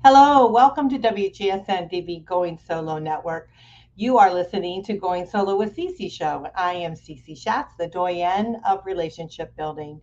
Hello, welcome to WGSN-DB Going Solo Network. You are listening to Going Solo with Cece show. I am Cece Shatz, the Doyenne of relationship building.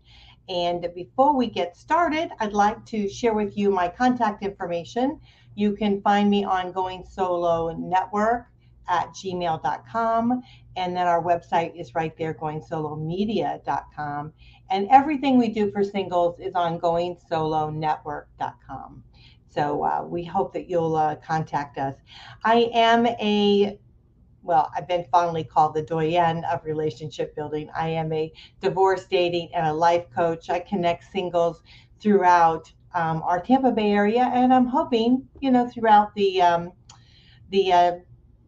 And before we get started, I'd like to share with you my contact information. You can find me on Going Solo Network at gmail.com. And then our website is right there, goingsolomedia.com. And everything we do for singles is on goingsolonetwork.com. So we hope that you'll contact us. I am I've been fondly called the Doyenne of relationship building. I am a divorce, dating, and a life coach. I connect singles throughout our Tampa Bay area, and I'm hoping, throughout the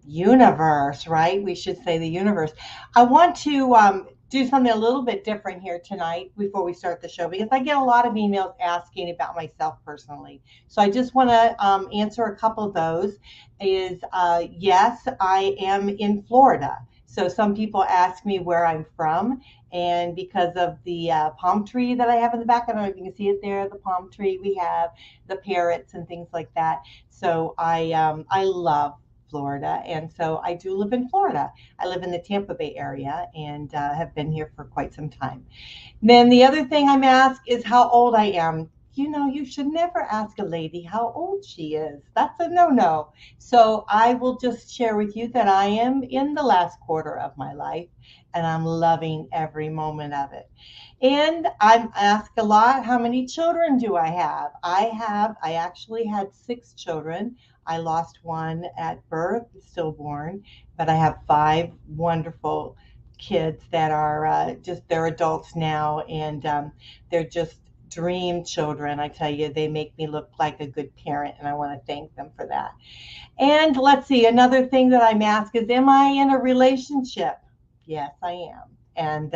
universe, right? We should say the universe. I want to do something a little bit different here tonight before we start the show because I get a lot of emails asking about myself personally. So I just want to answer a couple of those. Yes, I am in Florida. So some people ask me where I'm from. And because of the palm tree that I have in the back, I don't know if you can see it there, the palm tree we have, the parrots and things like that. So I love Florida, and so I do live in Florida. I live in the Tampa Bay area and have been here for quite some time. Then the other thing I'm asked is how old I am. You should never ask a lady how old she is. That's a no-no. So I will just share with you that I am in the last quarter of my life and I'm loving every moment of it. And I'm asked a lot, how many children do I have? I actually had six children. I lost one at birth, stillborn, but I have five wonderful kids that are they're adults now, and they're just dream children. I tell you, they make me look like a good parent, and I want to thank them for that. And let's see, another thing that I'm asked is, am I in a relationship? Yes, I am. And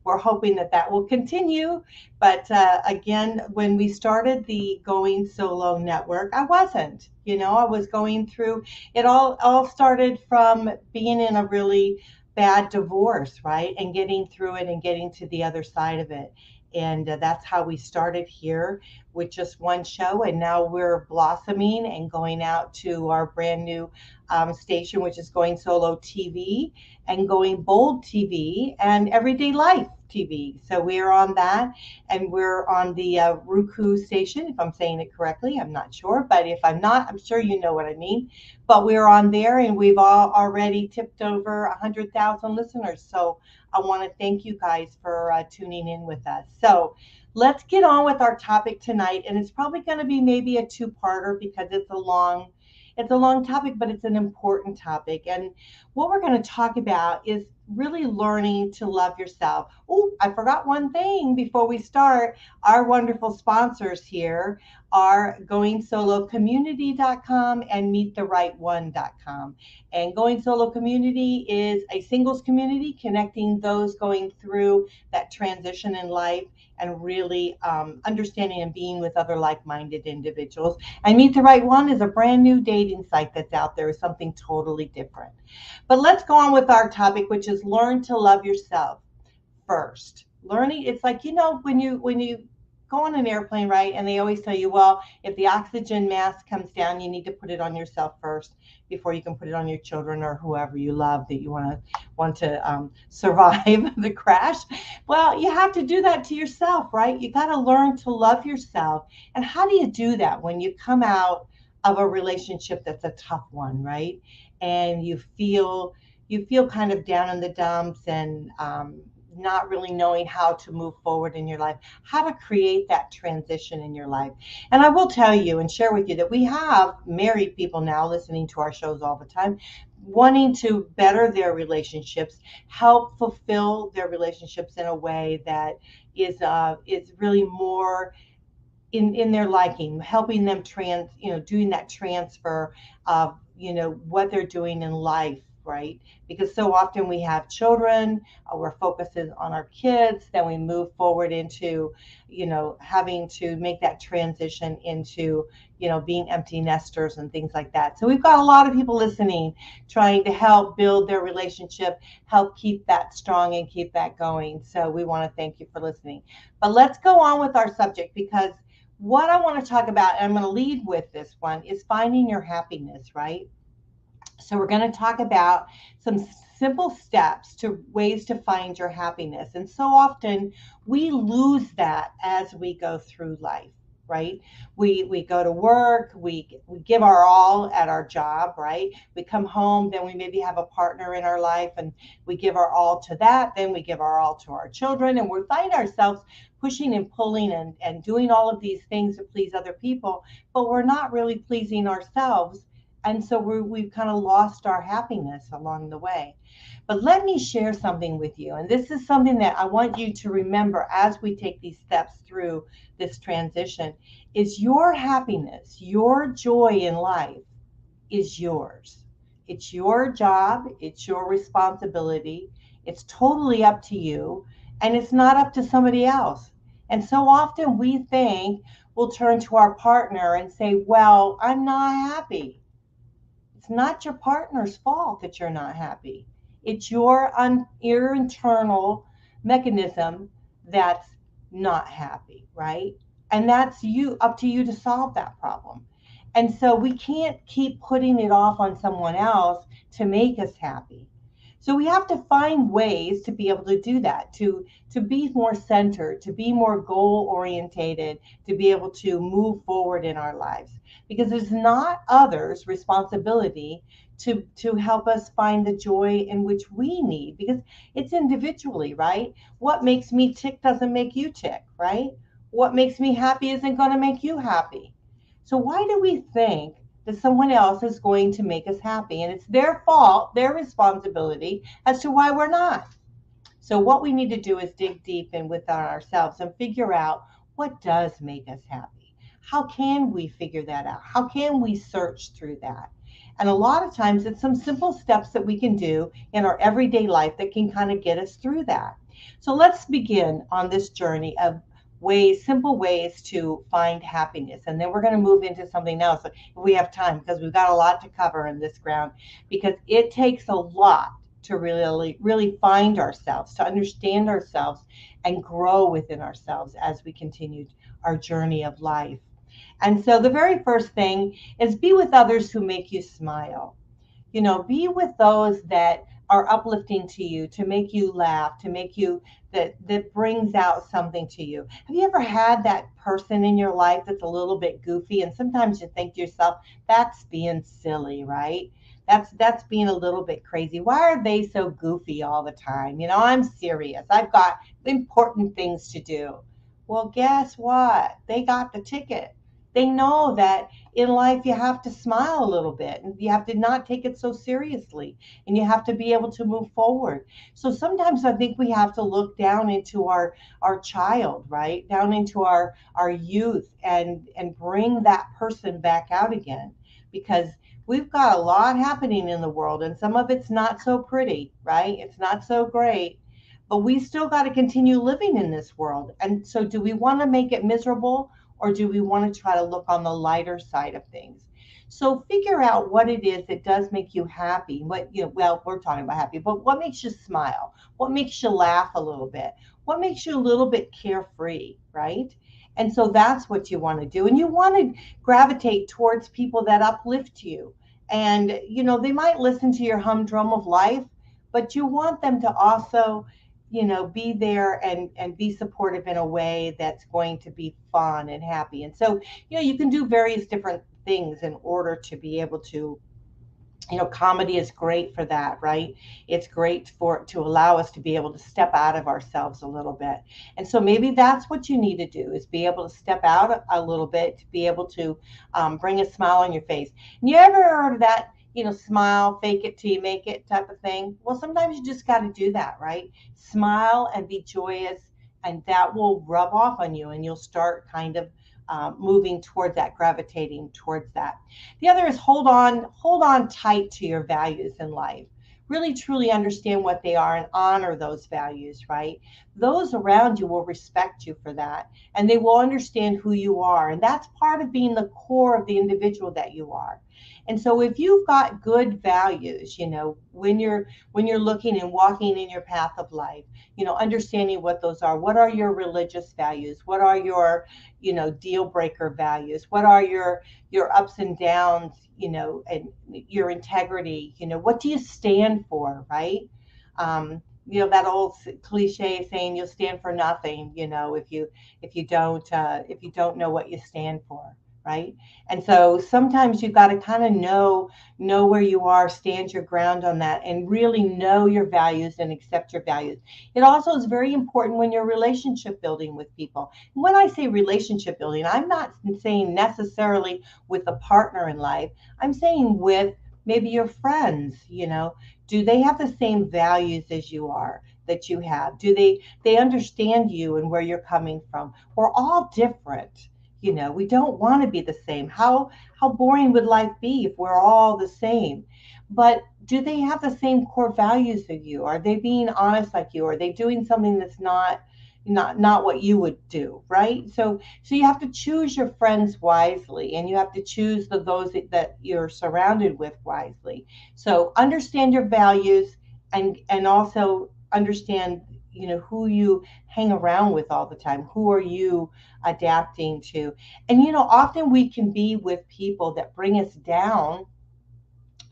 we're hoping that that will continue. But again, when we started the Going Solo Network, I wasn't. I was going through it. All started from being in a really bad divorce, right? And getting through it and getting to the other side of it. And that's how we started here with just one show. And now we're blossoming and going out to our brand new station, which is Going Solo TV and Going Bold TV and Everyday Life TV. So we're on that, and we're on the Roku station, if I'm saying it correctly. I'm not sure, but if I'm not, I'm sure you know what I mean. But we're on there, and we've all already tipped over 100,000 listeners. So I want to thank you guys for tuning in with us. So let's get on with our topic tonight, and it's probably going to be maybe a two-parter because it's a long topic, but it's an important topic. And what we're going to talk about is really learning to love yourself. Oh, I forgot one thing before we start. Our wonderful sponsors here are goingsoloCommunity.com and meettherightone.com. And Going Solo Community is a singles community connecting those going through that transition in life and really understanding and being with other like-minded individuals. And Meet the Right One is a brand new dating site that's out there, is something totally different. But let's go on with our topic, which is learn to love yourself first. Learning, it's like, when you go on an airplane, right? And they always tell you, well, if the oxygen mask comes down, you need to put it on yourself first before you can put it on your children or whoever you love that you want to survive the crash. Well, you have to do that to yourself, right? You got to learn to love yourself. And how do you do that when you come out of a relationship that's a tough one, right? And you feel kind of down in the dumps and not really knowing how to move forward in your life, how to create that transition in your life. And I will tell you and share with you that we have married people now listening to our shows all the time, wanting to better their relationships, help fulfill their relationships in a way that is really more in their liking, helping them doing that transfer of, what they're doing in life, right? Because so often we have children, we're focusing on our kids, then we move forward into, having to make that transition into, being empty nesters and things like that. So we've got a lot of people listening, trying to help build their relationship, help keep that strong and keep that going. So we want to thank you for listening. But let's go on with our subject because what I want to talk about, and I'm going to lead with this one, is finding your happiness, right? So we're going to talk about some simple steps to ways to find your happiness. And so often we lose that as we go through life, right? We go to work, we give our all at our job, right? We come home, then we maybe have a partner in our life and we give our all to that, then we give our all to our children, and we find ourselves pushing and pulling and doing all of these things to please other people, but we're not really pleasing ourselves, and so we've kind of lost our happiness along the way. But let me share something with you. And this is something that I want you to remember as we take these steps through this transition, is your happiness, your joy in life is yours. It's your job. It's your responsibility. It's totally up to you. And it's not up to somebody else. And so often we think we'll turn to our partner and say, well, I'm not happy. It's not your partner's fault that you're not happy. It's your internal mechanism that's not happy, right? And that's you up to you to solve that problem. And so we can't keep putting it off on someone else to make us happy. So we have to find ways to be able to do that, to be more centered, to be more goal orientated, to be able to move forward in our lives. Because it's not others' responsibility to help us find the joy in which we need, because it's individually, right? What makes me tick doesn't make you tick, right? What makes me happy isn't going to make you happy. So why do we think that someone else is going to make us happy? And it's their fault, their responsibility as to why we're not. So what we need to do is dig deep in within ourselves and figure out what does make us happy. How can we figure that out? How can we search through that? And a lot of times it's some simple steps that we can do in our everyday life that can kind of get us through that. So let's begin on this journey of ways, simple ways to find happiness. And then we're going to move into something else if we have time, because we've got a lot to cover in this ground, because it takes a lot to really find ourselves, to understand ourselves and grow within ourselves as we continue our journey of life. And so the very first thing is be with others who make you smile. Be with those that are uplifting to you, to make you laugh, to make you that brings out something to you. Have you ever had that person in your life that's a little bit goofy, and sometimes you think to yourself, that's being silly, right? That's being a little bit crazy. Why are they so goofy all the time? I'm serious. I've got important things to do. Well, guess what? They got the ticket. They know that in life you have to smile a little bit, and you have to not take it so seriously, and you have to be able to move forward. So sometimes I think we have to look down into our child, right, down into our youth, and bring that person back out again, because we've got a lot happening in the world, and some of it's not so pretty, right? It's not so great, but we still got to continue living in this world. And so do we want to make it miserable, or do we want to try to look on the lighter side of things? So figure out what it is that does make you happy. Well, we're talking about happy, but what makes you smile? What makes you laugh a little bit? What makes you a little bit carefree, right? And so that's what you want to do. And you want to gravitate towards people that uplift you. And, they might listen to your humdrum of life, but you want them to also be there and be supportive in a way that's going to be fun and happy. And so, you can do various different things in order to be able to, comedy is great for that, right? It's great to allow us to be able to step out of ourselves a little bit. And so maybe that's what you need to do, is be able to step out a little bit, to be able to bring a smile on your face. And you ever heard of that, smile, fake it till you make it type of thing? Well, sometimes you just got to do that, right? Smile and be joyous, and that will rub off on you, and you'll start kind of moving towards that, gravitating towards that. The other is hold on tight to your values in life. Really truly understand what they are and honor those values, right? Those around you will respect you for that, and they will understand who you are. And that's part of being the core of the individual that you are. And so if you've got good values, when you're looking and walking in your path of life, understanding what those are. What are your religious values? What are your, deal breaker values? What are your ups and downs, and your integrity? What do you stand for, right? That old cliche saying, you'll stand for nothing, if you don't know what you stand for, right? And so sometimes you've got to kind of know where you are, stand your ground on that, and really know your values and accept your values. It also is very important when you're relationship building with people. When I say relationship building, I'm not saying necessarily with a partner in life. I'm saying with maybe your friends. Do they have the same values as you are, that you have? Do they understand you and where you're coming from? We're all different. We don't want to be the same. How boring would life be if we're all the same? But do they have the same core values as you? Are they being honest like you? Are they doing something that's not what you would do, right? So you have to choose your friends wisely, and you have to choose those that you're surrounded with wisely. So understand your values, and also understand who you hang around with all the time. Who are you adapting to? And often we can be with people that bring us down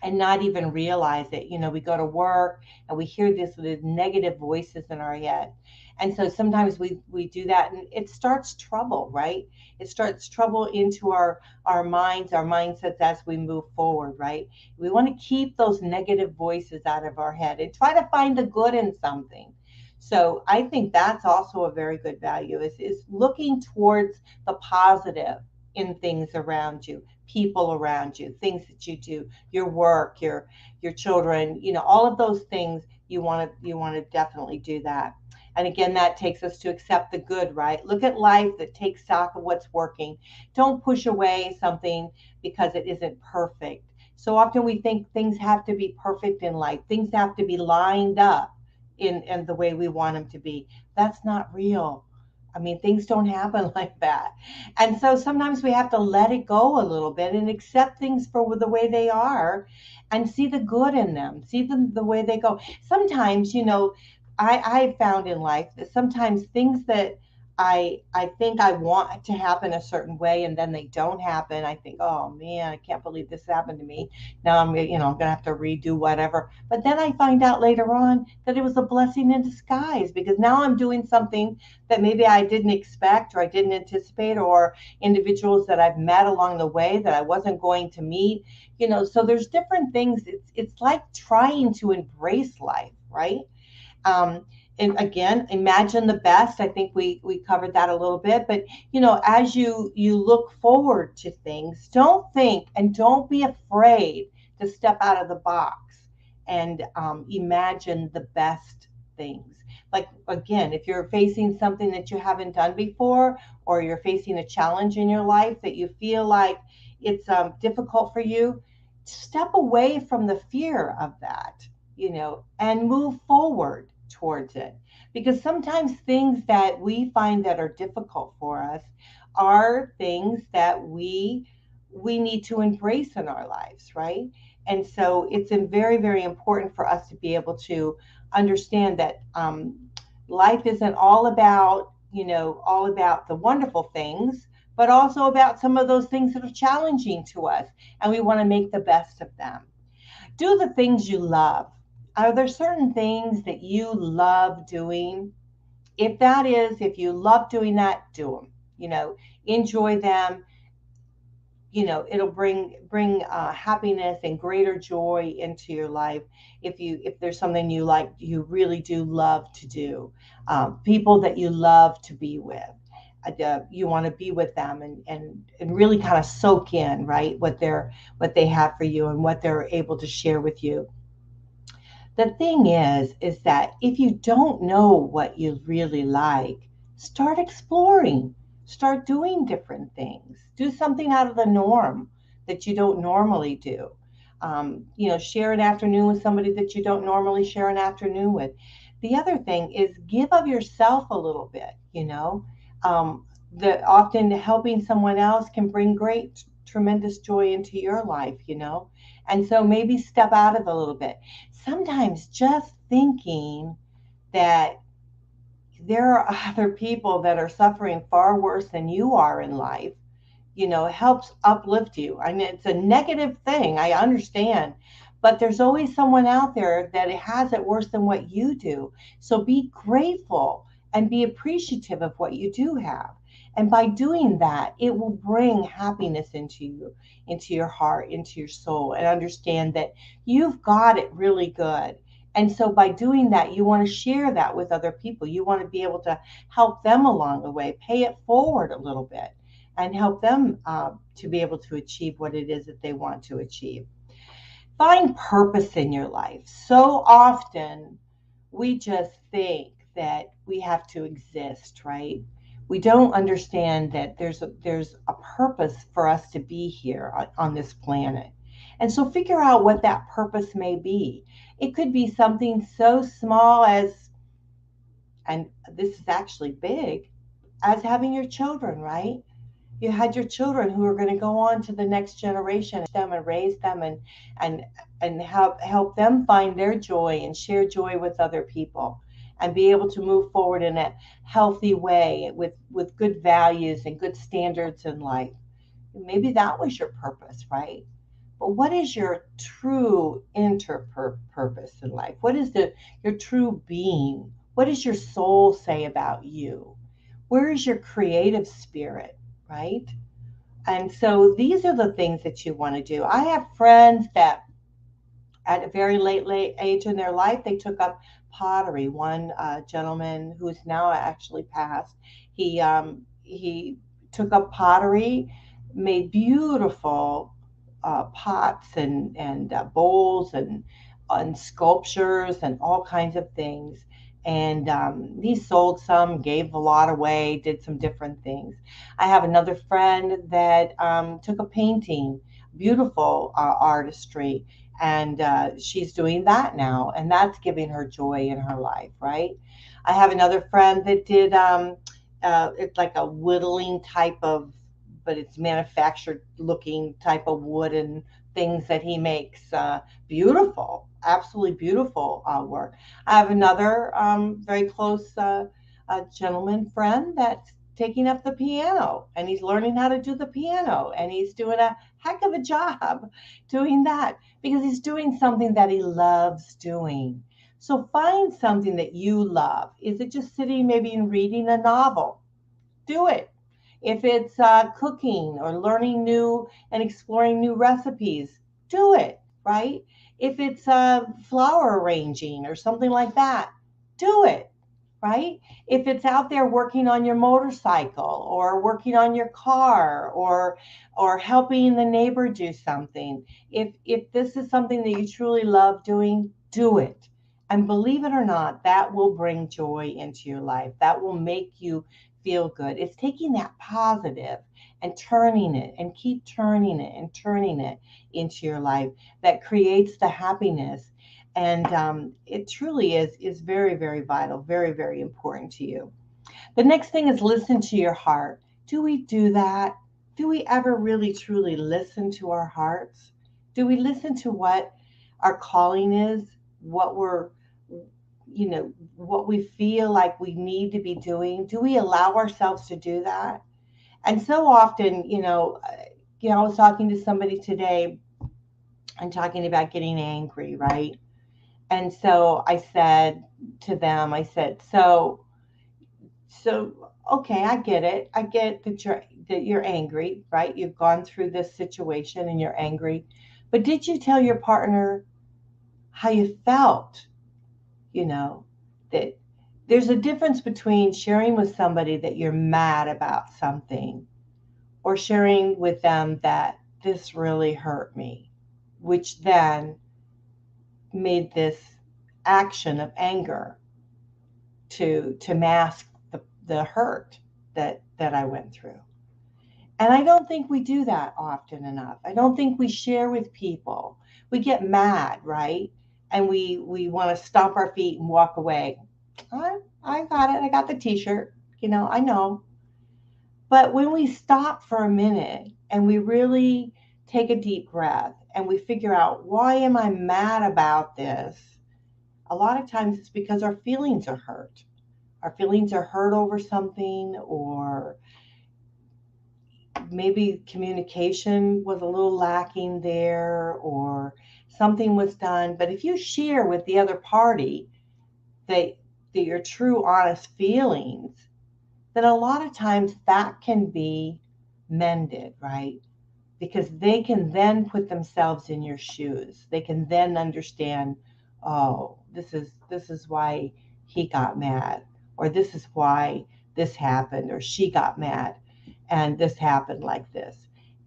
and not even realize it. We go to work and we hear these negative voices in our head. And so sometimes we do that, and it starts trouble, right? It starts trouble into our minds, our mindsets as we move forward, right? We want to keep those negative voices out of our head and try to find the good in something. So I think that's also a very good value, is looking towards the positive in things around you, people around you, things that you do, your work, your children, all of those things. You want to definitely do that. And again, that takes us to accept the good, right? Look at life, that takes stock of what's working. Don't push away something because it isn't perfect. So often we think things have to be perfect in life. Things have to be lined up in the way we want them to be. That's not real. I mean, things don't happen like that. And so sometimes we have to let it go a little bit and accept things for the way they are, and see the good in them, see them the way they go. Sometimes, I found in life that sometimes things that I think I want to happen a certain way, and then they don't happen. I think, oh man, I can't believe this happened to me. Now I'm gonna have to redo whatever. But then I find out later on that it was a blessing in disguise, because now I'm doing something that maybe I didn't expect, or I didn't anticipate, or individuals that I've met along the way that I wasn't going to meet. So there's different things. It's like trying to embrace life, right? Um, and again, imagine the best. I think we covered that a little bit. But as you look forward to things, don't think and don't be afraid to step out of the box and imagine the best things. Like, again, if you're facing something that you haven't done before, or you're facing a challenge in your life that you feel like it's difficult for you, step away from the fear of that, and move forward towards it. Because sometimes things that we find that are difficult for us are things that we need to embrace in our lives, right? And so it's very, very important for us to be able to understand that life isn't all about the wonderful things, but also about some of those things that are challenging to us, and we want to make the best of them. Do the things you love. Are there certain things that you love doing? If you love doing that, do them. Enjoy them. It'll bring happiness and greater joy into your life. If there's something you really do love to do, people that you love to be with, you want to be with them, and really kind of soak in, right, what they have for you and what they're able to share with you. The thing is that if you don't know what you really like, start exploring, start doing different things, do something out of the norm that you don't normally do. Share an afternoon with somebody that you don't normally share an afternoon with. The other thing is, give of yourself a little bit. That often helping someone else can bring great tremendous joy into your life, And so maybe step out of it a little bit. Sometimes just thinking that there are other people that are suffering far worse than you are in life, helps uplift you. I mean, it's a negative thing, I understand, but there's always someone out there that has it worse than what you do. So be grateful and be appreciative of what you do have. And by doing that, it will bring happiness into you, into your heart, into your soul, and understand that you've got it really good. And so by doing that, you want to share that with other people. You want to be able to help them along the way, pay it forward a little bit, and help them to be able to achieve what it is that they want to achieve. Find purpose in your life. So often we just think that we have to exist, right? We don't understand that there's a purpose for us to be here on this planet. And so figure out what that purpose may be. It could be something so small as, and this is actually big, as having your children, right? You had your children who are going to go on to the next generation, them and raise them and help them find their joy and share joy with other people and be able to move forward in a healthy way with good values and good standards in life. Maybe that was your purpose, right? But what is your true purpose in life? What is your true being? What does your soul say about you? Where is your creative spirit, right? And so these are the things that you want to do. I have friends that at a very late age in their life, they took up pottery. One gentleman who is now actually passed, he took up pottery, made beautiful pots and bowls and sculptures and all kinds of things. And he sold some, gave a lot away, did some different things. I have another friend that took a painting, beautiful artistry, and she's doing that now, and that's giving her joy in her life, right? I have another friend that did it's like a whittling type of, but it's manufactured looking type of wooden things that he makes. Beautiful, absolutely beautiful work. I have another very close gentleman friend that's taking up the piano, and he's learning how to do the piano, and he's doing a heck of a job doing that because he's doing something that he loves doing. So find something that you love. Is it just sitting maybe and reading a novel? Do it. If it's cooking or learning new and exploring new recipes, do it, right? If it's flower arranging or something like that, do it, right? If it's out there working on your motorcycle or working on your car or helping the neighbor do something, if this is something that you truly love doing, do it. And believe it or not, that will bring joy into your life. That will make you feel good. It's taking that positive and turning it and keep turning it and turning it into your life that creates the happiness. And it truly is very, very vital, very, very important to you. The next thing is listen to your heart. Do we do that? Do we ever really, truly listen to our hearts? Do we listen to what our calling is, what we're what we feel like we need to be doing? Do we allow ourselves to do that? And so often, I was talking to somebody today and talking about getting angry, right? And so I said to them, so okay, I get it. I get that you're angry, right? You've gone through this situation and you're angry. But did you tell your partner how you felt? That there's a difference between sharing with somebody that you're mad about something or sharing with them that this really hurt me, which then made this action of anger to mask the hurt that I went through. And I don't think we do that often enough. I don't think we share with people. We get mad, right? And we want to stomp our feet and walk away. I got it. I got the t-shirt. I know. But when we stop for a minute and we really take a deep breath and we figure out, why am I mad about this? A lot of times it's because our feelings are hurt. Our feelings are hurt over something, or maybe communication was a little lacking there, or something was done. But if you share with the other party that, that your true, honest feelings, then a lot of times that can be mended, right? Because they can then put themselves in your shoes. They can then understand, oh, this is why he got mad, or this is why this happened, or she got mad and this happened like this.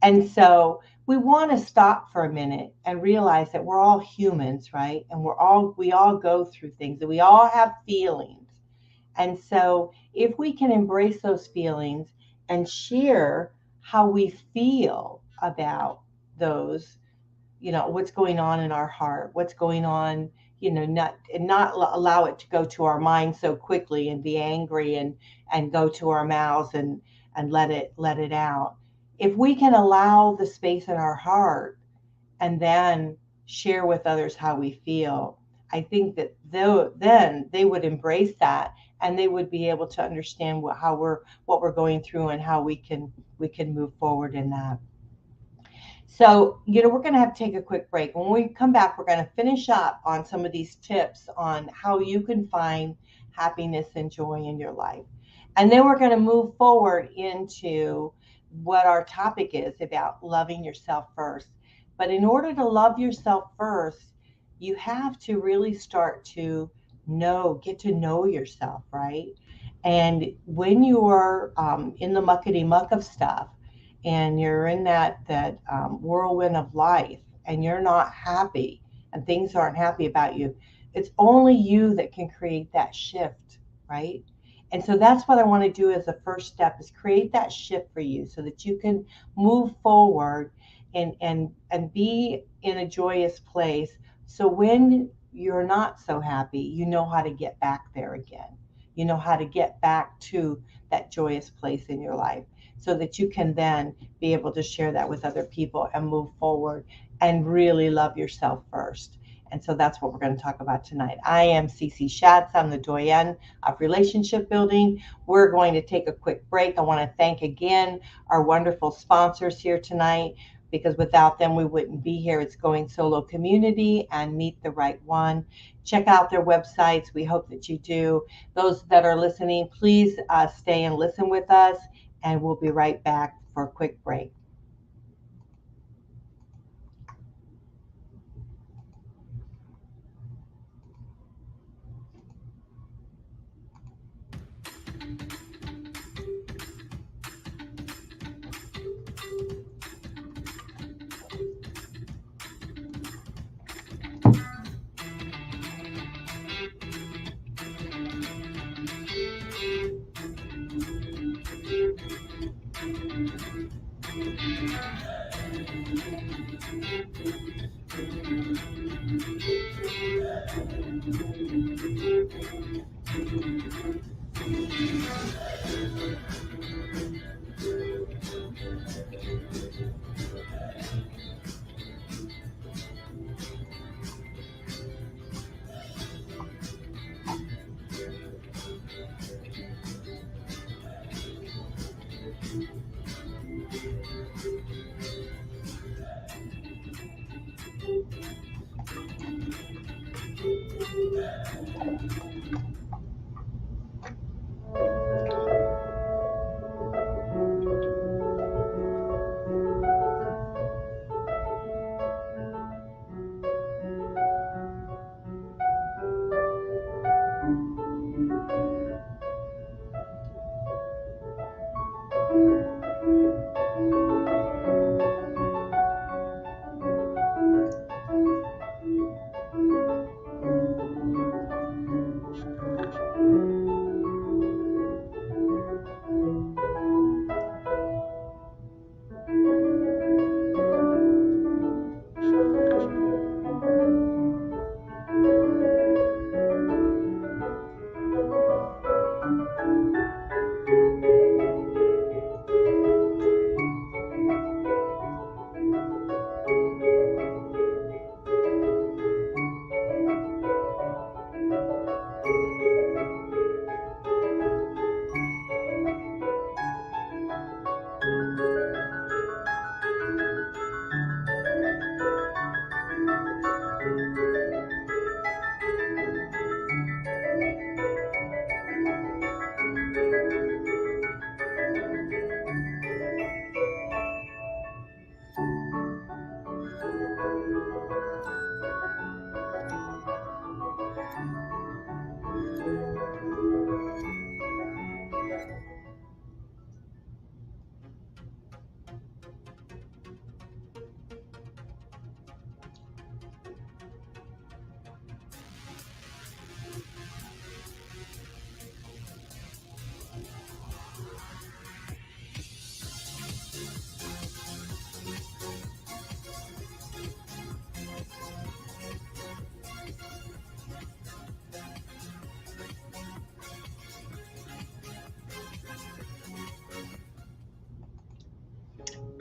And so we want to stop for a minute and realize that we're all humans, right? And we all go through things, and we all have feelings. And so if we can embrace those feelings and share how we feel about those, what's going on in our heart, what's going on, not allow it to go to our mind so quickly and be angry and go to our mouths and let it out. If we can allow the space in our heart and then share with others how we feel, I think that then they would embrace that, and they would be able to understand what we're going through and how we can move forward in that. So, we're going to have to take a quick break. When we come back, we're going to finish up on some of these tips on how you can find happiness and joy in your life. And then we're going to move forward into what our topic is about, loving yourself first. But in order to love yourself first, you have to really start to get to know yourself, right? And when you're in the muckety muck of stuff, and you're in that whirlwind of life, and you're not happy, and things aren't happy about you, it's only you that can create that shift, right? And so that's what I want to do as a first step, is create that shift for you so that you can move forward and be in a joyous place. So when you're not so happy, you know how to get back there again. You know how to get back to that joyous place in your life, so that you can then be able to share that with other people and move forward and really love yourself first. And so that's what we're going to talk about tonight. I am Cece Shatz. I'm the Doyenne of relationship building. We're going to take a quick break. I want to thank again our wonderful sponsors here tonight, because without them we wouldn't be here. It's Going Solo Community and Meet the Right One. Check out their websites. We hope that you do. Those that are listening, please stay and listen with us, and we'll be right back for a quick break.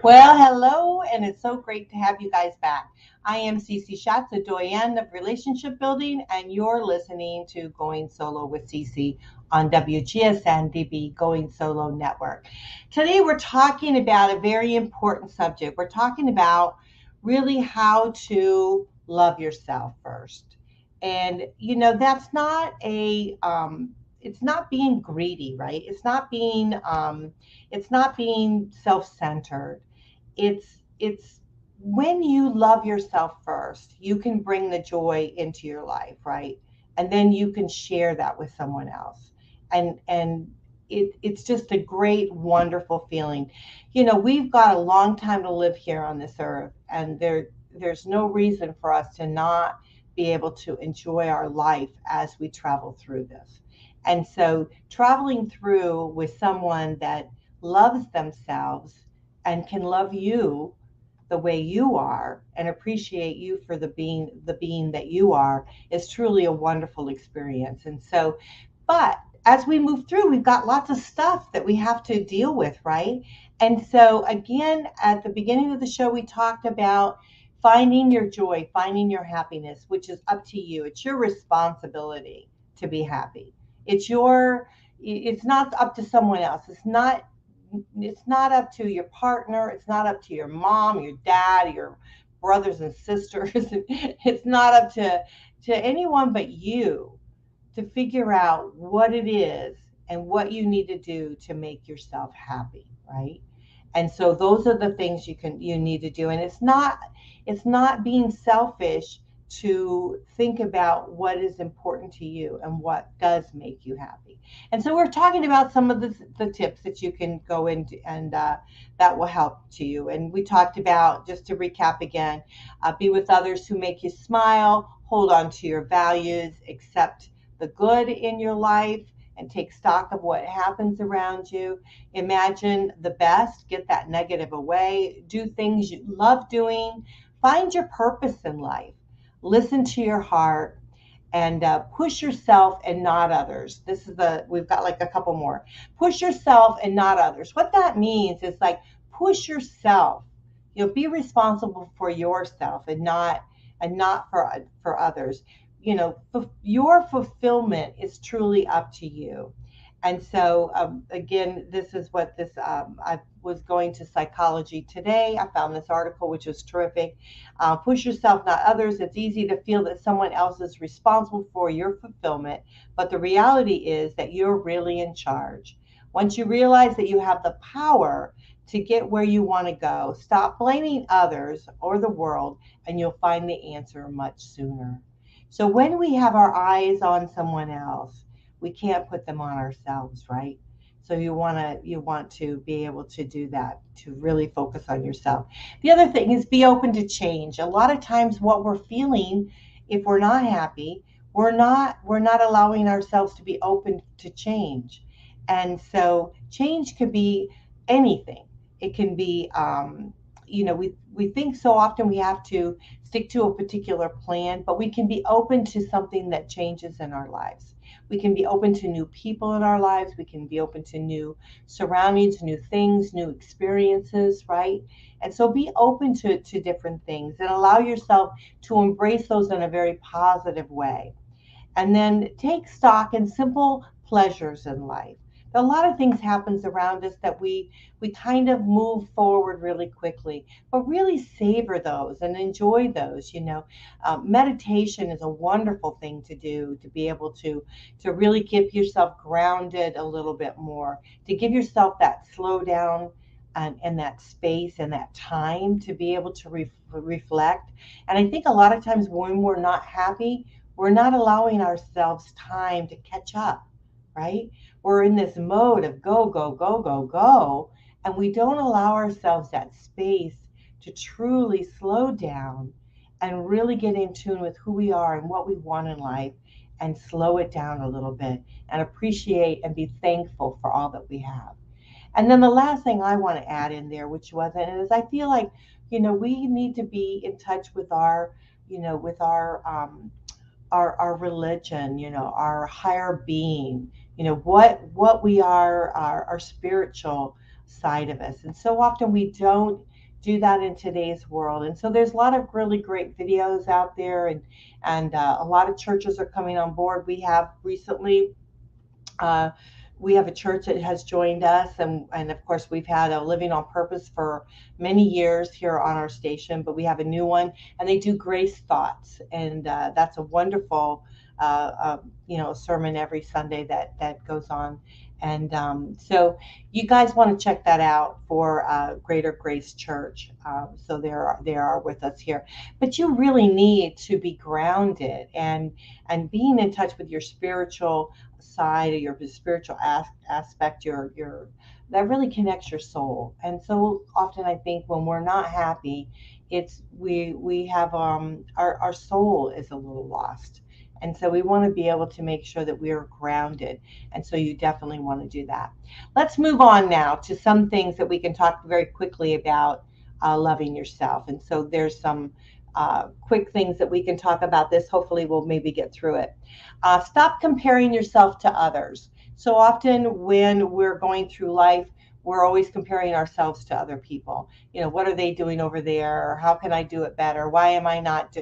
Well, hello, and it's so great to have you guys back. I am Cece Shatz, a Doyenne of relationship building, and you're listening to Going Solo with Cece on WGSN-DB Going Solo Network. Today, we're talking about a very important subject. We're talking about really how to love yourself first, and that's not it's not being greedy, right? It's not being self-centered. It's when you love yourself first, you can bring the joy into your life, right? And then you can share that with someone else. And it's just a great, wonderful feeling. We've got a long time to live here on this earth, and there's no reason for us to not be able to enjoy our life as we travel through this. And so traveling through with someone that loves themselves and can love you the way you are and appreciate you for the being that you are is truly a wonderful experience. And so, but as we move through, we've got lots of stuff that we have to deal with, right? And so again, at the beginning of the show, we talked about finding your joy, finding your happiness, which is up to you. It's your responsibility to be happy. It's not up to someone else. It's not up to your partner. It's not up to your mom, your dad, your brothers and sisters. It's not up to anyone but you to figure out what it is and what you need to do to make yourself happy, right? And so those are the things you need to do. And it's not being selfish to think about what is important to you and what does make you happy. And so we're talking about some of the tips that you can go into, and that will help to you. And we talked about, just to recap again, be with others who make you smile, hold on to your values, accept the good in your life, and take stock of what happens around you. Imagine the best, get that negative away, do things you love doing, find your purpose in life, listen to your heart, and push yourself and not others. We've got like a couple more. Push yourself and not others. What that means is like push yourself. Be responsible for yourself and not for others. Your fulfillment is truly up to you. And so, again, this is what I was going to psychology today. I found this article, which was terrific. Push yourself, not others. It's easy to feel that someone else is responsible for your fulfillment, but the reality is that you're really in charge. Once you realize that you have the power to get where you want to go, stop blaming others or the world, and you'll find the answer much sooner. So when we have our eyes on someone else, we can't put them on ourselves, right? So you want to be able to do that, to really focus on yourself. The other thing is be open to change. A lot of times what we're feeling, if we're not happy, we're not allowing ourselves to be open to change. And so change could be anything. It can be we think so often we have to stick to a particular plan, but we can be open to something that changes in our lives. We can be open to new people in our lives. We can be open to new surroundings, new things, new experiences, right? And so be open to different things and allow yourself to embrace those in a very positive way. And then take stock in simple pleasures in life. A lot of things happens around us that we kind of move forward really quickly, but really savor those and enjoy those. Meditation is a wonderful thing to do, to be able to really give yourself grounded a little bit more, to give yourself that slow down and that space and that time to be able to reflect. And I think a lot of times when we're not happy, we're not allowing ourselves time to catch up, right? We're in this mode of go, go, go, go, go, and we don't allow ourselves that space to truly slow down and really get in tune with who we are and what we want in life, and slow it down a little bit and appreciate and be thankful for all that we have. And then the last thing I want to add in there, which wasn't, is I feel like, we need to be in touch with our religion, our higher being, what we are, our spiritual side of us. And so often we don't do that in today's world. And so there's a lot of really great videos out there, and a lot of churches are coming on board. We have recently uh, we have a church that has joined us, and of course, we've had a Living on Purpose for many years here on our station, but we have a new one, and they do Grace Thoughts, and that's a wonderful, sermon every Sunday that goes on. And so you guys want to check that out for Greater Grace Church. So they are with us here, but you really need to be grounded and being in touch with your spiritual side or your spiritual aspect, your that really connects your soul. And so often I think when we're not happy, it's we have our soul is a little lost. And so we want to be able to make sure that we are grounded. And so you definitely want to do that. Let's move on now to some things that we can talk very quickly about loving yourself. And so there's some quick things that we can talk about this. Hopefully we'll maybe get through it. Stop comparing yourself to others. So often when we're going through life, we're always comparing ourselves to other people. What are they doing over there? Or how can I do it better? Why am I not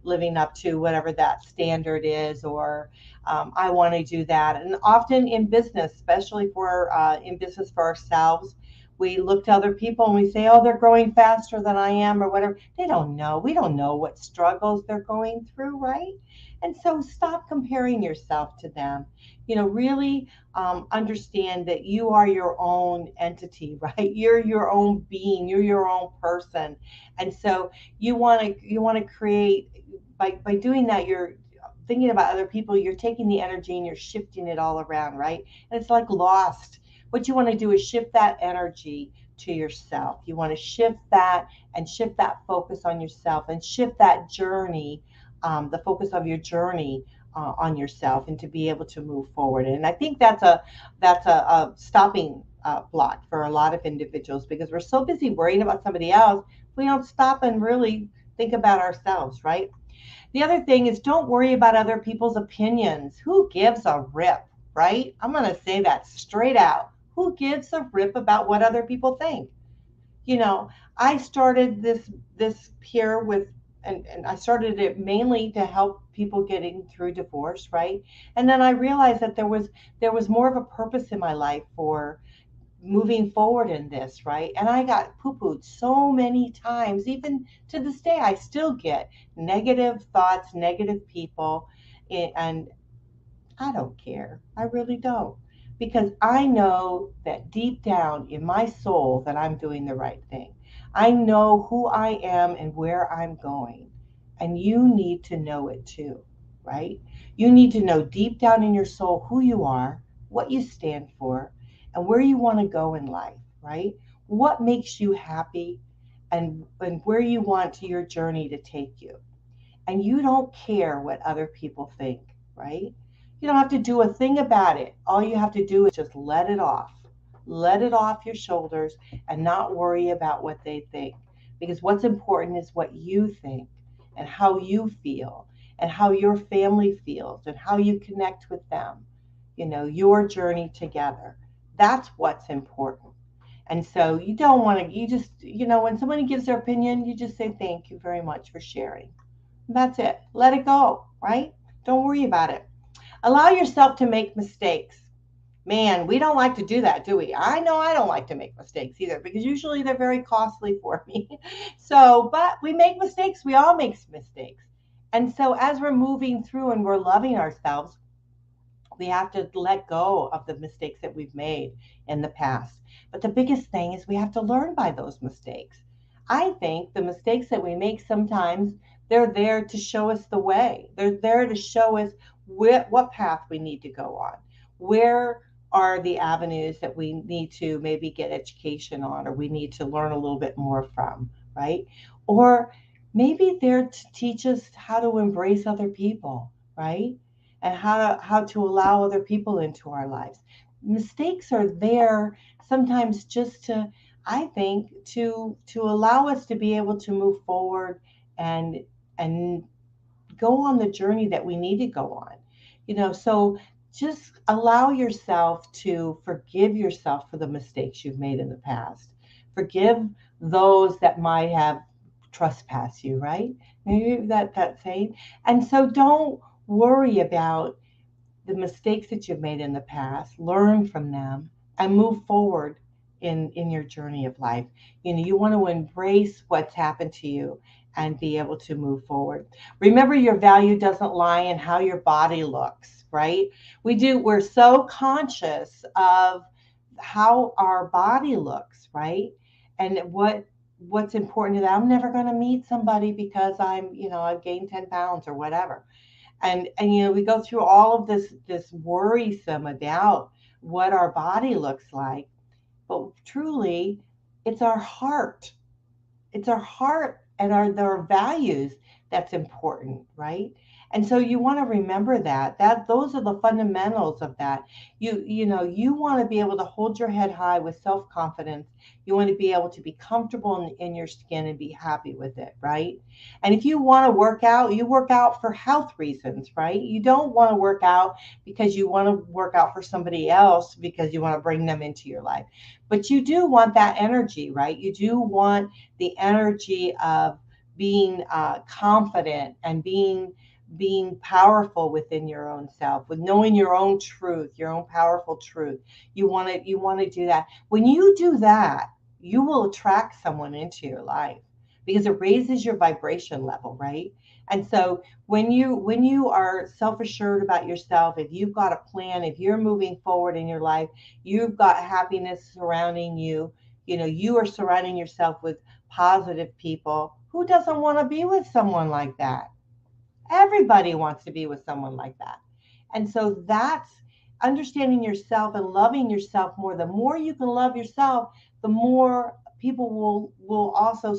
living up to whatever that standard is? Or I want to do that. And often in business, especially if we're in business for ourselves, we look to other people and we say, oh, they're growing faster than I am or whatever. They don't know. We don't know what struggles they're going through, right? And so stop comparing yourself to them. Really understand that you are your own entity, right? You're your own being. You're your own person. And so you want to create by doing that. You're thinking about other people. You're taking the energy and you're shifting it all around, right? And it's like lost. What you want to do is shift that energy to yourself. You want to shift that and shift that focus on yourself and shift that journey, the focus of your journey on yourself, and to be able to move forward. And I think that's a stopping block for a lot of individuals, because we're so busy worrying about somebody else, we don't stop and really think about ourselves, right? The other thing is, don't worry about other people's opinions. Who gives a rip, right? I'm going to say that straight out. Who gives a rip about what other people think? You know, I started this here with, and I started it mainly to help people getting through divorce, right? And then I realized that there was more of a purpose in my life for moving forward in this, right? And I got poo-pooed so many times. Even to this day, I still get negative thoughts, negative people, and I don't care. I really don't. Because I know that deep down in my soul that I'm doing the right thing. I know who I am and where I'm going. And you need to know it too, right? You need to know deep down in your soul who you are, what you stand for, and where you want to go in life, right? What makes you happy, and where you want your journey to take you. And you don't care what other people think, right? You don't have to do a thing about it. All you have to do is just let it off. Let it off your shoulders and not worry about what they think. Because what's important is what you think and how you feel and how your family feels and how you connect with them. Your journey together. That's what's important. And so you don't want to, you just, when somebody gives their opinion, you just say, thank you very much for sharing. That's it. Let it go, right? Don't worry about it. Allow yourself to make mistakes. Man, we don't like to do that, do we? I know I don't like to make mistakes either, because usually they're very costly for me. So, but we make mistakes. We all make mistakes. And so as we're moving through and we're loving ourselves, we have to let go of the mistakes that we've made in the past. But the biggest thing is we have to learn by those mistakes. I think the mistakes that we make sometimes, they're there to show us the way. They're there to show us what path we need to go on. Where are the avenues that we need to maybe get education on, or we need to learn a little bit more from, right? Or maybe they're to teach us how to embrace other people, right? And how to allow other people into our lives. Mistakes are there sometimes just to, I think, to allow us to be able to move forward and go on the journey that we need to go on. So just allow yourself to forgive yourself for the mistakes you've made in the past. Forgive those that might have trespassed you, right? Maybe that saying. And so don't worry about the mistakes that you've made in the past, learn from them, and move forward in your journey of life. You want to embrace what's happened to you and be able to move forward. Remember, your value doesn't lie in how your body looks, right? We're so conscious of how our body looks, right? And what's important to that. I'm never going to meet somebody because I've gained 10 pounds or whatever. And we go through all of this worrisome about what our body looks like, but truly it's our heart. It's our heart and our values that's important, right? And so you want to remember that those are the fundamentals of that. You want to be able to hold your head high with self-confidence. You want to be able to be comfortable in your skin and be happy with it, right? And if you want to work out, you work out for health reasons, right? You don't want to work out because you want to work out for somebody else because you want to bring them into your life. But you do want that energy, right? You do want the energy of being confident and being powerful within your own self, with knowing your own truth, your own powerful truth. You want to do that. When you do that, you will attract someone into your life because it raises your vibration level, right? And so when you are self-assured about yourself, if you've got a plan, if you're moving forward in your life, you've got happiness surrounding you, you are surrounding yourself with positive people. Who doesn't want to be with someone like that? Everybody wants to be with someone like that. And so that's understanding yourself and loving yourself more. The more you can love yourself, the more people will also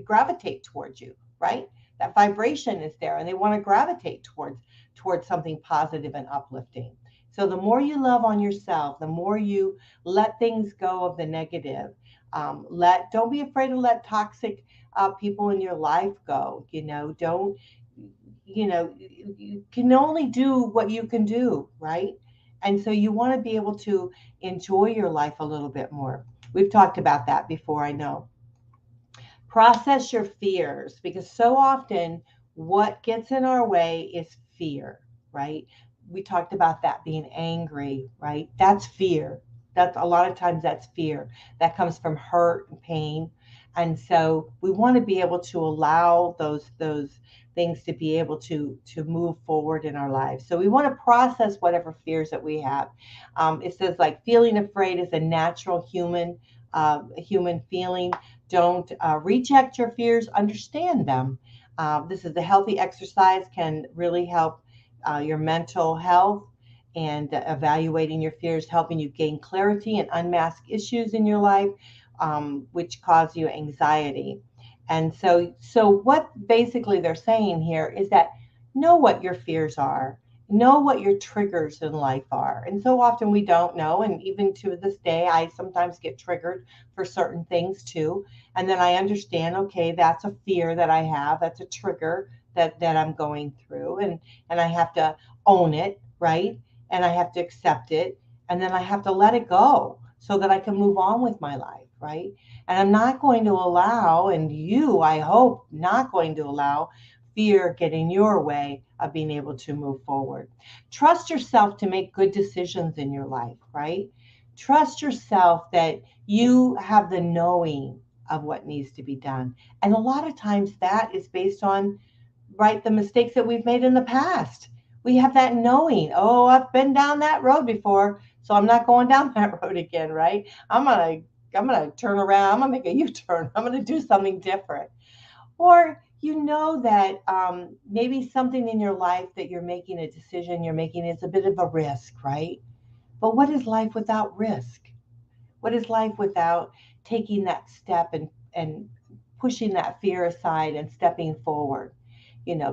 gravitate towards you, right? That vibration is there and they want to gravitate towards something positive and uplifting. So the more you love on yourself, the more you let things go of the negative. Don't be afraid to let toxic people in your life go. Don't you can only do what you can do, right? And so you want to be able to enjoy your life a little bit more. We've talked about that before, I know. Process your fears because so often what gets in our way is fear, right? We talked about that being angry, right? That's fear. That's a lot of times that's fear that comes from hurt and pain. And so we want to be able to allow those things to be able to move forward in our lives. So we want to process whatever fears that we have. It says like feeling afraid is a natural human feeling. Don't reject your fears, understand them. This is the healthy exercise can really help your mental health and evaluating your fears, helping you gain clarity and unmask issues in your life, which cause you anxiety. And so what basically they're saying here is that know what your fears are, know what your triggers in life are. And so often we don't know. And even to this day, I sometimes get triggered for certain things too. And then I understand, okay, that's a fear that I have. That's a trigger that I'm going through. And I have to own it, right? And I have to accept it. And then I have to let it go so that I can move on with my life, right? And I'm not going to allow, and you, I hope, not going to allow fear get in your way of being able to move forward. Trust yourself to make good decisions in your life, right? Trust yourself that you have the knowing of what needs to be done. And a lot of times that is based on, right, the mistakes that we've made in the past. We have that knowing, oh, I've been down that road before, so I'm not going down that road again, right? I'm gonna turn around, I'm gonna make a U-turn, I'm gonna do something different. Or you know that maybe something in your life that you're making a decision you're making is a bit of a risk, right? But what is life without risk? What is life without taking that step and pushing that fear aside and stepping forward?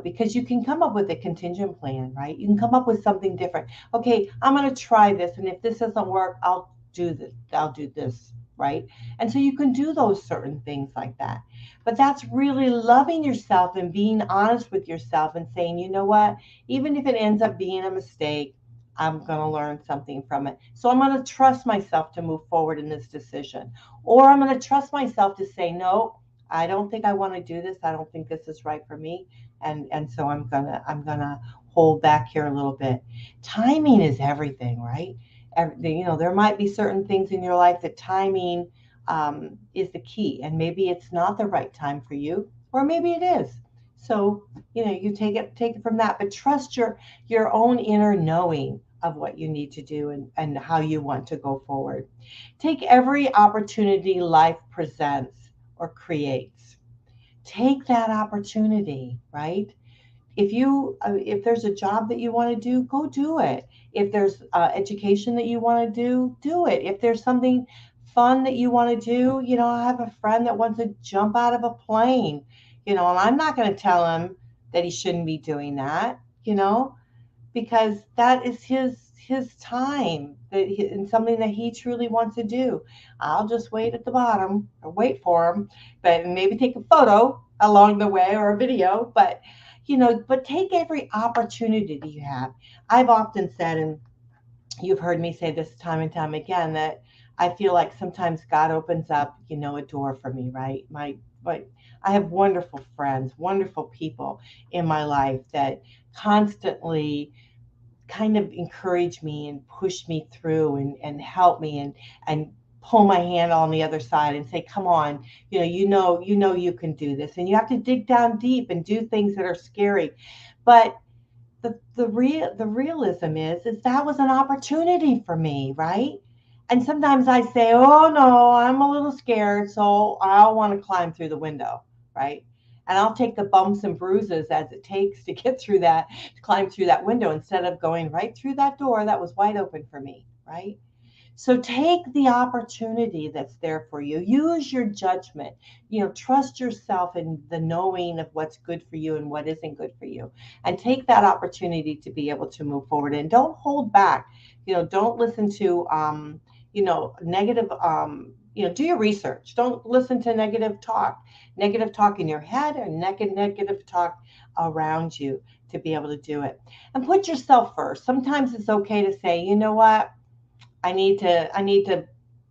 Because you can come up with a contingent plan, right? You can come up with something different. Okay, I'm going to try this. And if this doesn't work, I'll do this. I'll do this, right? And so you can do those certain things like that. But that's really loving yourself and being honest with yourself and saying, you know what, even if it ends up being a mistake, I'm going to learn something from it. So I'm going to trust myself to move forward in this decision. Or I'm going to trust myself to say, no, I don't think I want to do this. I don't think this is right for me. And so I'm gonna hold back here a little bit. Timing is everything, right? There might be certain things in your life that timing is the key, and maybe it's not the right time for you, or maybe it is. So you take it from that, but trust your own inner knowing of what you need to do and how you want to go forward. Take every opportunity life presents or creates. Take that opportunity, right? If there's a job that you want to do, go do it. If there's education that you want to do it. If there's something fun that you want to do, I have a friend that wants to jump out of a plane, and I'm not going to tell him that he shouldn't be doing that, because that is his time and something that he truly wants to do. I'll just wait at the bottom or wait for him, but maybe take a photo along the way or a video. But take every opportunity that you have. I've often said, and you've heard me say this time and time again, that I feel like sometimes God opens up, a door for me, right? My I have wonderful friends, wonderful people in my life that constantly kind of encourage me and push me through and help me and pull my hand on the other side and say, come on, you can do this. And you have to dig down deep and do things that are scary. But the realism is that was an opportunity for me, right? And sometimes I say, oh no, I'm a little scared, so I'll want to climb through the window, right? And I'll take the bumps and bruises as it takes to get through that, to climb through that window instead of going right through that door that was wide open for me, right? So take the opportunity that's there for you. Use your judgment. Trust yourself in the knowing of what's good for you and what isn't good for you. And take that opportunity to be able to move forward. And don't hold back. Don't listen to negative do your research. Don't listen to negative talk in your head or negative talk around you to be able to do it. And put yourself first. Sometimes it's okay to say, you know what? I need to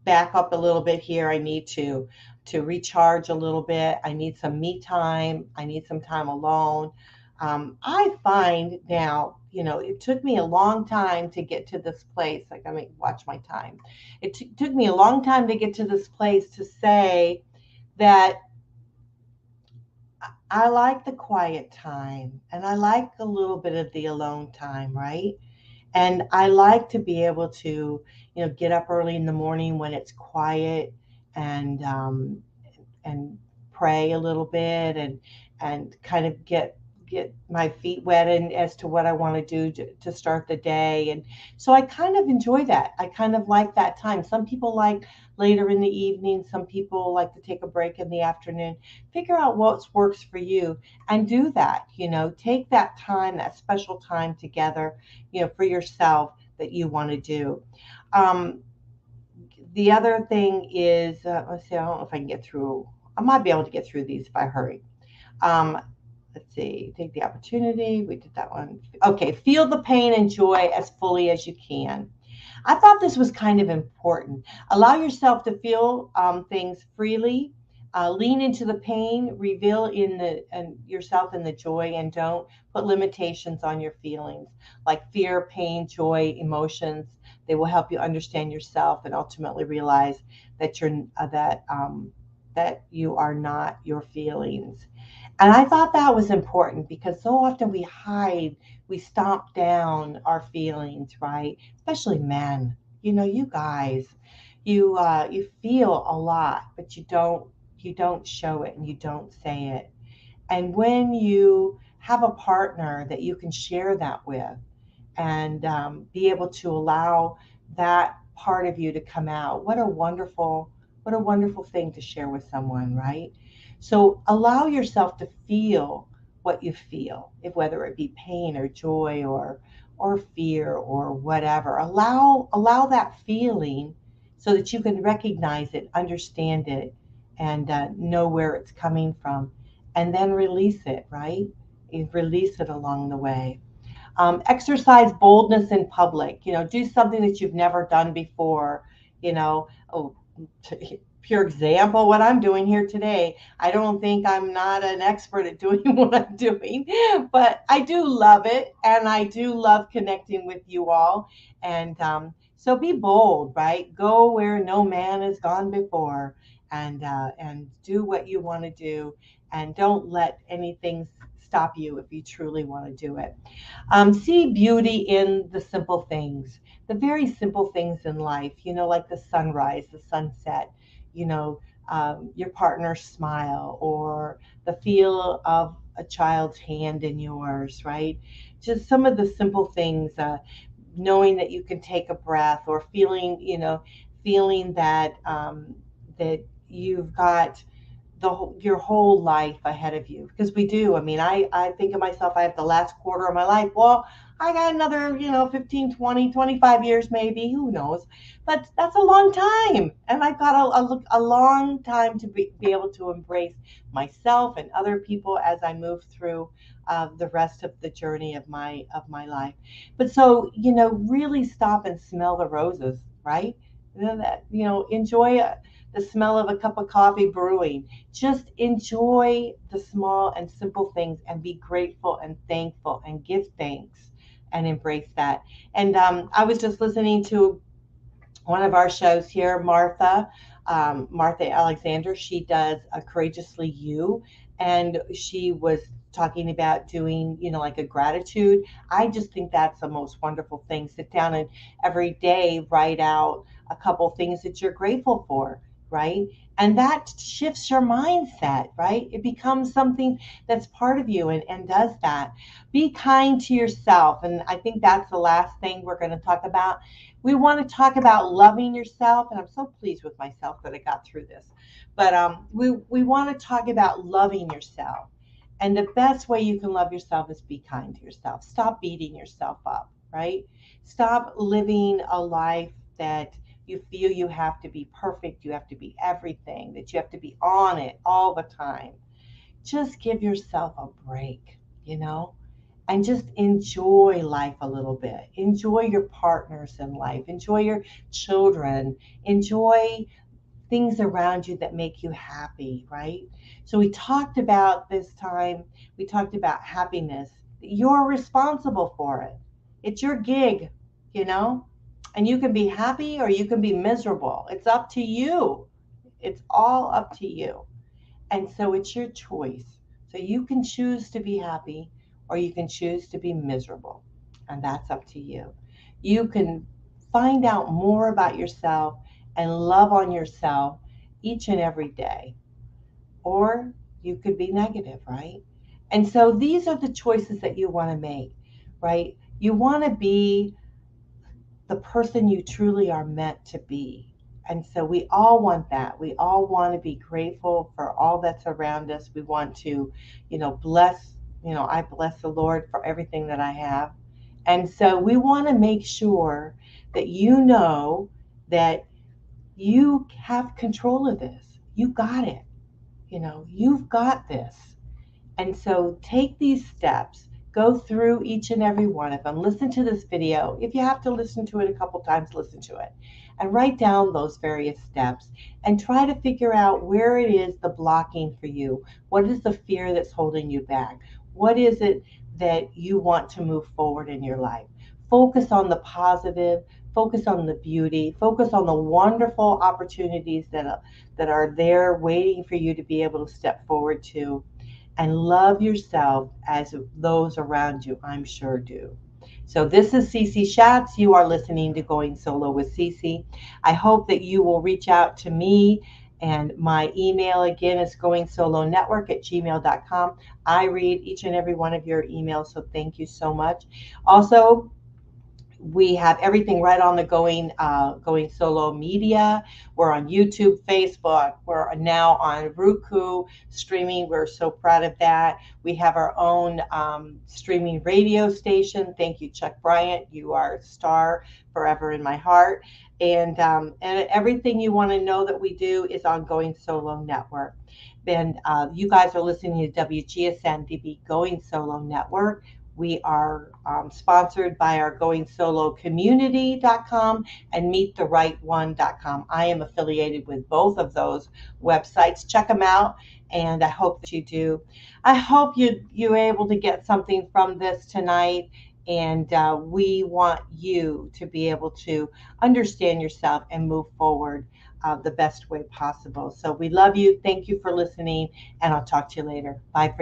back up a little bit here. I need to recharge a little bit. I need some me time. I need some time alone. I find now, it took me a long time to get to this place. Like, I mean, watch my time. It took me a long time to get to this place to say that I like the quiet time and I like a little bit of the alone time, right? And I like to be able to, get up early in the morning when it's quiet and pray a little bit and kind of get my feet wet and as to what I want to do to start the day. And so I kind of enjoy that. I kind of like that time. Some people like later in the evening. Some people like to take a break in the afternoon. Figure out what works for you and do that. Take that time, that special time together, for yourself that you want to do. Um, the other thing is, let's see, I don't know if I can get through. I might be able to get through these if I hurry. Um, let's see, take the opportunity. We did that one. Okay, feel the pain and joy as fully as you can. I thought this was kind of important. Allow yourself to feel things freely. Lean into the pain, reveal yourself in the joy, and don't put limitations on your feelings like fear, pain, joy, emotions. They will help you understand yourself and ultimately realize that that you are not your feelings. And I thought that was important because so often we hide, we stomp down our feelings, right? Especially men. You guys, you feel a lot, but you don't show it and you don't say it. And when you have a partner that you can share that with and be able to allow that part of you to come out, what a wonderful thing to share with someone, right? So allow yourself to feel what you feel, if whether it be pain or joy or fear or whatever. Allow that feeling so that you can recognize it, understand it, and know where it's coming from, and then release it, right? You release it along the way. Exercise boldness in public. Do something that you've never done before. Oh, pure example, what I'm doing here today. I don't think I'm not an expert at doing what I'm doing, but I do love it, and I do love connecting with you all. And so be bold, right? Go where no man has gone before, and do what you want to do, and don't let anything stop you if you truly want to do it. See beauty in the simple things, the very simple things in life, like the sunrise, the sunset, you know, your partner's smile, or the feel of a child's hand in yours, right? Just some of the simple things, knowing that you can take a breath, or feeling that you've got your whole life ahead of you, because we do. I mean, I think of myself, I have the last quarter of my life. Well, I got another 15, 20, 25 years maybe, who knows, but that's a long time, and I've got a long time to be able to embrace myself and other people as I move through the rest of the journey of my life. But so, really stop and smell the roses, right? Enjoy the smell of a cup of coffee brewing. Just enjoy the small and simple things, and be grateful and thankful, and give thanks, and embrace that. And I was just listening to one of our shows here, Martha Alexander. She does a Courageously You, and she was talking about doing, like a gratitude. I just think that's the most wonderful thing. Sit down and every day write out a couple things that you're grateful for, right? And that shifts your mindset, right? It becomes something that's part of you, and does that. Be kind to yourself. And I think that's the last thing we're going to talk about. We want to talk about loving yourself, and I'm so pleased with myself that I got through this. But we want to talk about loving yourself, and the best way you can love yourself is be kind to yourself. Stop beating yourself up, right? Stop living a life that you feel you have to be perfect, you have to be everything, that you have to be on it all the time. Just give yourself a break, you know? And just enjoy life a little bit. Enjoy your partners in life. Enjoy your children. Enjoy things around you that make you happy, right? So we talked about this time, we talked about happiness. You're responsible for it. It's your gig, you know? And you can be happy or you can be miserable. It's up to you. It's all up to you. And so it's your choice. So you can choose to be happy, or you can choose to be miserable. And that's up to you. You can find out more about yourself and love on yourself each and every day. Or you could be negative, right? And so these are the choices that you want to make, right? You want to be the person you truly are meant to be. And so we all want that. We all want to be grateful for all that's around us. We want to, bless, I bless the Lord for everything that I have. And so we want to make sure that that you have control of this. You got it. You've got this. And so take these steps, go through each and every one of them, listen to this video. If you have to listen to it a couple times, listen to it, and write down those various steps, and try to figure out where it is the blocking for you. What is the fear that's holding you back? What is it that you want to move forward in your life? Focus on the positive, focus on the beauty, focus on the wonderful opportunities that are there waiting for you to be able to step forward to, and love yourself as those around you, I'm sure, do. So this is Cece Shatz. You are listening to Going Solo with Cece. I hope that you will reach out to me, and my email again is goingsolonetwork@gmail.com. I read each and every one of your emails, so thank you so much. Also, we have everything right on the Going Solo media. We're on YouTube, Facebook. We're now on Roku streaming. We're so proud of that. We have our own streaming radio station. Thank you, Chuck Bryant. You are a star forever in my heart. And everything you want to know that we do is on Going Solo Network. Then you guys are listening to WGSN-DB Going Solo Network. We are sponsored by our goingsolocommunity.com and meettheright1.com. I am affiliated with both of those websites. Check them out, and I hope that you do. I hope you're able to get something from this tonight, and we want you to be able to understand yourself and move forward the best way possible. So we love you. Thank you for listening, and I'll talk to you later. Bye for